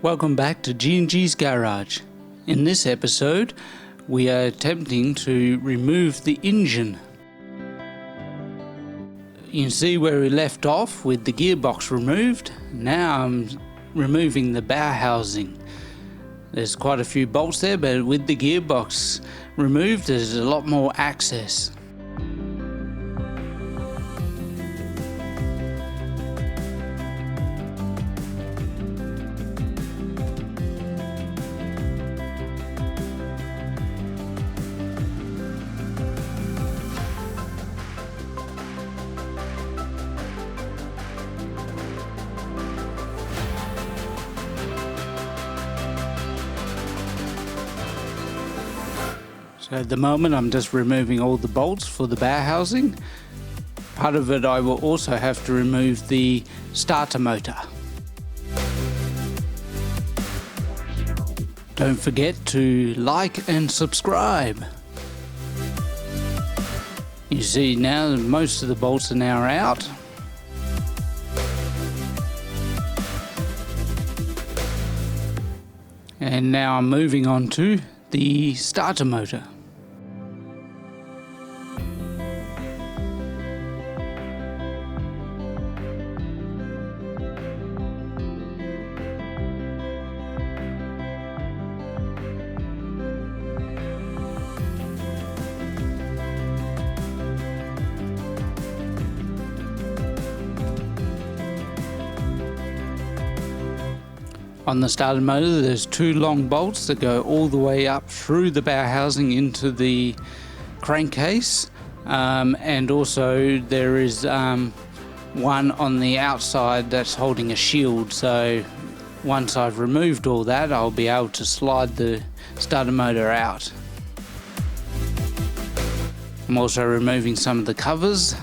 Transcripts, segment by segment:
Welcome back to G&G's Garage. In this episode, we are attempting to remove the engine. You can see where we left off with the gearbox removed. Now I'm removing the bow housing. There's quite a few bolts there, but with the gearbox removed, there's a lot more access. So at the moment I'm just removing all the bolts for the bow housing. Part of it I will also have to remove the starter motor. Don't forget to like and subscribe. You see now most of the bolts are now out. And now I'm moving on to the starter motor. On the starter motor, there's two long bolts that go all the way up through the bow housing into the crankcase, and also there is one on the outside that's holding a shield. So once I've removed all that, I'll be able to slide the starter motor out. I'm also removing some of the covers.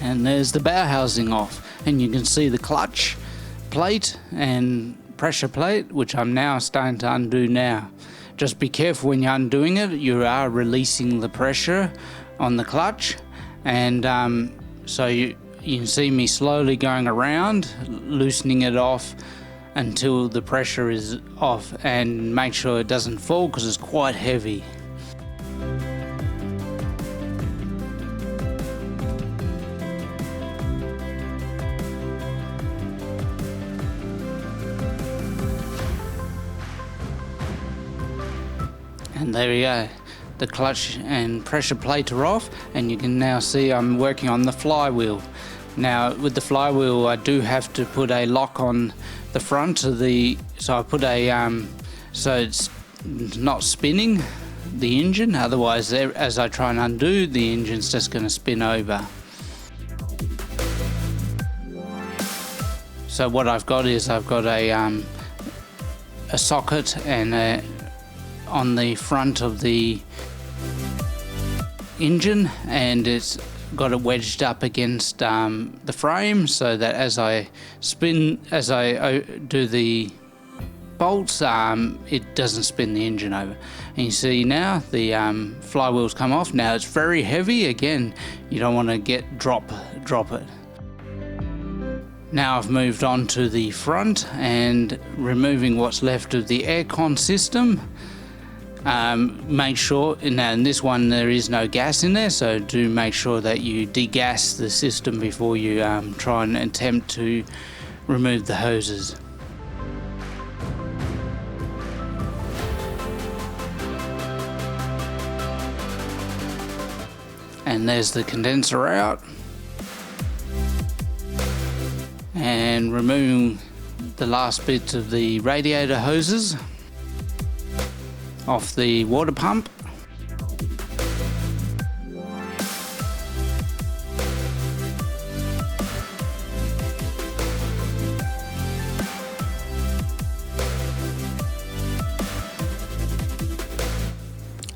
And there's the bow housing off, and you can see the clutch plate and pressure plate, which I'm now starting to undo now. Just be careful when you're undoing it, you are releasing the pressure on the clutch, and so you can see me slowly going around, loosening it off until the pressure is off, and make sure it doesn't fall because it's quite heavy. And there we go, the clutch and pressure plate are off, and you can now see I'm working on the flywheel. Now with the flywheel I do have to put a lock on the front of the, so I put a so it's not spinning the engine, otherwise as I try and undo, the engine's just going to spin over. So what I've got is I've got a socket and on the front of the engine, and it's got it wedged up against the frame so that as I do the bolts, it doesn't spin the engine over. And you see now the flywheel's come off. Now it's very heavy. Again, you don't want to drop it. Now I've moved on to the front and removing what's left of the aircon system. Make sure, now in this one there is no gas in there, so do make sure that you degas the system before you try and attempt to remove the hoses. And there's the condenser out, and removing the last bits of the radiator hoses off the water pump.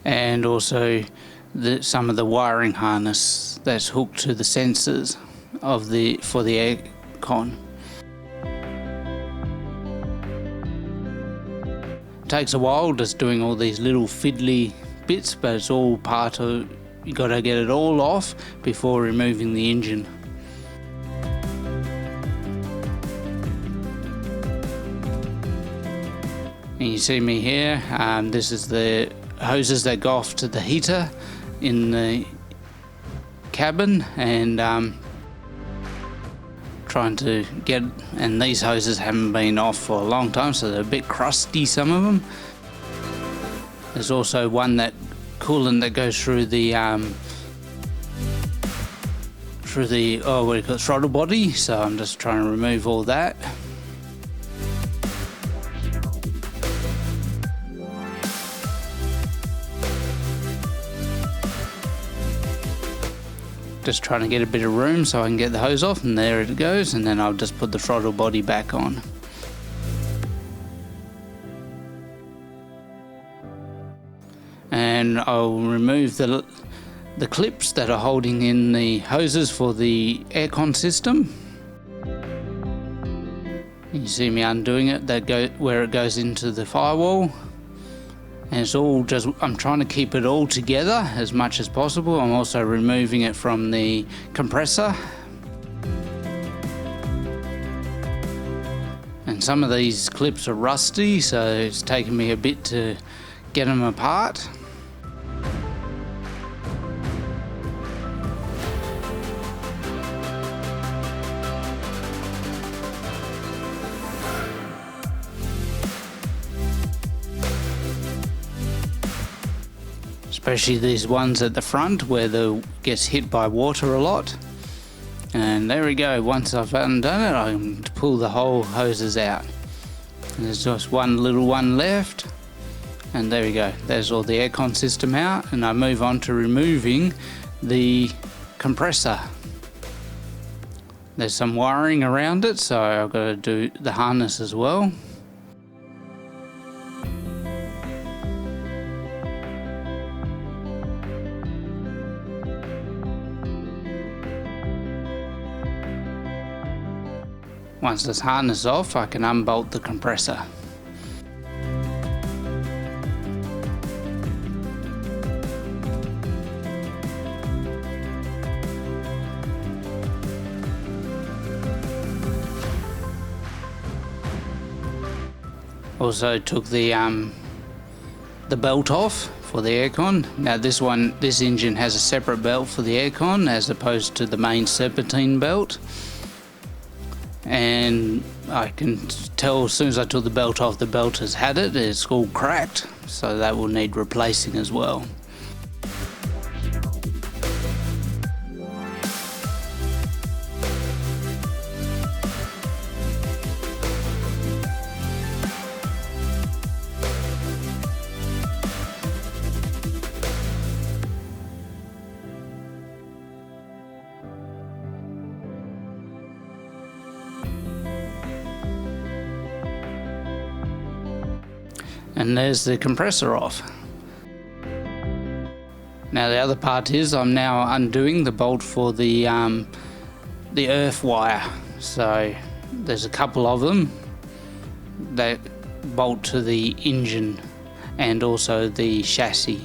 and also some of the wiring harness that's hooked to the sensors for the aircon. It takes a while just doing all these little fiddly bits, but it's all part of, you got to get it all off before removing the engine. And you see me here, this is the hoses that go off to the heater in the cabin, and trying to get, and these hoses haven't been off for a long time, so they're a bit crusty, some of them. There's also one that coolant that goes through the throttle body, so I'm just trying to remove all that. Just trying to get a bit of room so I can get the hose off, and there it goes, and then I'll just put the throttle body back on. And I'll remove the clips that are holding in the hoses for the aircon system. You see me undoing it, where it goes into the firewall. And it's all just, I'm trying to keep it all together as much as possible. I'm also removing it from the compressor. And some of these clips are rusty, so it's taken me a bit to get them apart. Especially these ones at the front where it gets hit by water a lot. And there we go, once I've undone it, I can pull the whole hoses out. And there's just one little one left, and there we go, there's all the aircon system out, and I move on to removing the compressor. There's some wiring around it, so I've got to do the harness as well. Once this harness is off, I can unbolt the compressor. Also took the belt off for the aircon. Now this engine has a separate belt for the aircon as opposed to the main serpentine belt. And I can tell as soon as I took the belt off, the belt has had it, it's all cracked, so that will need replacing as well. And there's the compressor off. Now the other part is I'm now undoing the bolt for the earth wire. So there's a couple of them that bolt to the engine and also the chassis.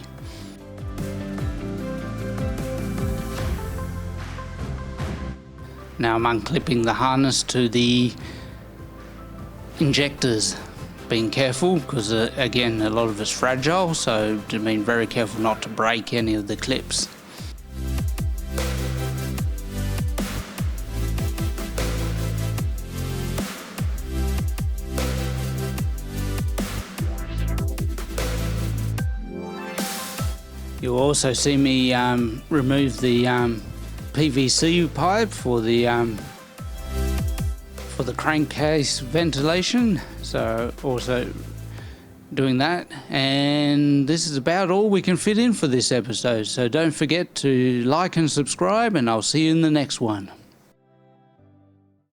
Now I'm unclipping the harness to the injectors. Being careful because again a lot of it's fragile, so being very careful not to break any of the clips. You'll also see me remove the PVC pipe for the crankcase ventilation, so also doing that. And this is about all we can fit in for this episode, so don't forget to like and subscribe, and I'll see you in the next one.